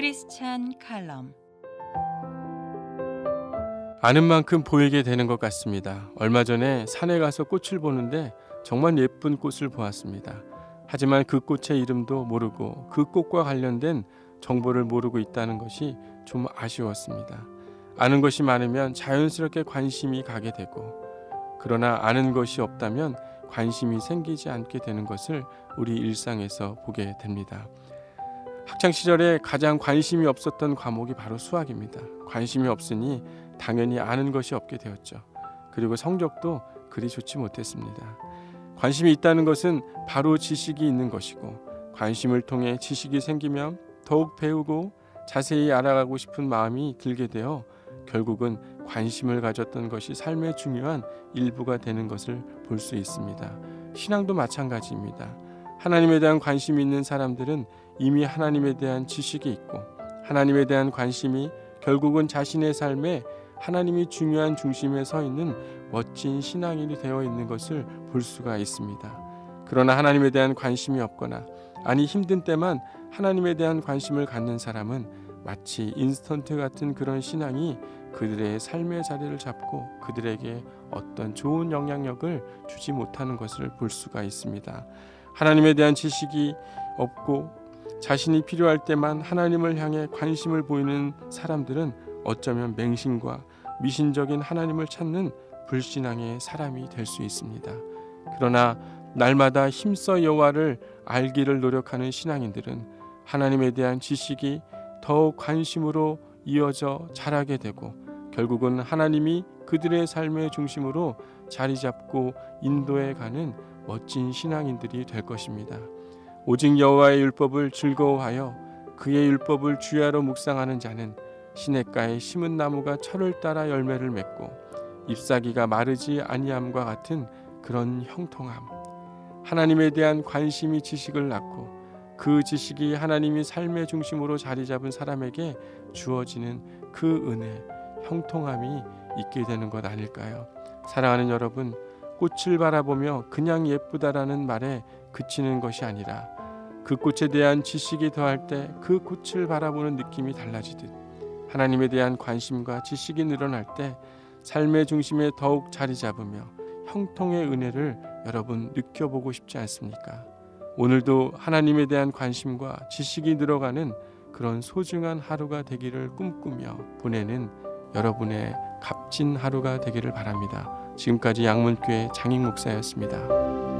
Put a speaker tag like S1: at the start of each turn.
S1: 크리스찬 칼럼.
S2: 아는 만큼 보이게 되는 것 같습니다. 얼마 전에 산에 가서 꽃을 보는데 정말 예쁜 꽃을 보았습니다. 하지만 그 꽃의 이름도 모르고 그 꽃과 관련된 정보를 모르고 있다는 것이 좀 아쉬웠습니다. 아는 것이 많으면 자연스럽게 관심이 가게 되고, 그러나 아는 것이 없다면 관심이 생기지 않게 되는 것을 우리 일상에서 보게 됩니다. 학창 시절에 가장 관심이 없었던 과목이 바로 수학입니다. 관심이 없으니 당연히 아는 것이 없게 되었죠. 그리고 성적도 그리 좋지 못했습니다. 관심이 있다는 것은 바로 지식이 있는 것이고, 관심을 통해 지식이 생기면 더욱 배우고 자세히 알아가고 싶은 마음이 들게 되어 결국은 관심을 가졌던 것이 삶의 중요한 일부가 되는 것을 볼 수 있습니다. 신앙도 마찬가지입니다. 하나님에 대한 관심이 있는 사람들은 이미 하나님에 대한 지식이 있고, 하나님에 대한 관심이 결국은 자신의 삶에 하나님이 중요한 중심에 서 있는 멋진 신앙인이 되어 있는 것을 볼 수가 있습니다. 그러나 하나님에 대한 관심이 없거나, 아니 힘든 때만 하나님에 대한 관심을 갖는 사람은 마치 인스턴트 같은 그런 신앙이 그들의 삶의 자리를 잡고 그들에게 어떤 좋은 영향력을 주지 못하는 것을 볼 수가 있습니다. 하나님에 대한 지식이 없고 자신이 필요할 때만 하나님을 향해 관심을 보이는 사람들은 어쩌면 맹신과 미신적인 하나님을 찾는 불신앙의 사람이 될 수 있습니다. 그러나 날마다 힘써 여호와를 알기를 노력하는 신앙인들은 하나님에 대한 지식이 더욱 관심으로 이어져 자라게 되고, 결국은 하나님이 그들의 삶의 중심으로 자리 잡고 인도해 가는 멋진 신앙인들이 될 것입니다. 오직 여호와의 율법을 즐거워하여 그의 율법을 주야로 묵상하는 자는 시냇가에 심은 나무가 철을 따라 열매를 맺고 잎사귀가 마르지 아니함과 같은 그런 형통함. 하나님에 대한 관심이 지식을 낳고 그 지식이 하나님이 삶의 중심으로 자리 잡은 사람에게 주어지는 그 은혜, 형통함이 있게 되는 것 아닐까요? 사랑하는 여러분, 꽃을 바라보며 그냥 예쁘다라는 말에 그치는 것이 아니라 그 꽃에 대한 지식이 더할 때 그 꽃을 바라보는 느낌이 달라지듯, 하나님에 대한 관심과 지식이 늘어날 때 삶의 중심에 더욱 자리 잡으며 형통의 은혜를 여러분 느껴보고 싶지 않습니까? 오늘도 하나님에 대한 관심과 지식이 늘어가는 그런 소중한 하루가 되기를 꿈꾸며 보내는 여러분의 값진 하루가 되기를 바랍니다. 지금까지 양문교회 장익 목사였습니다.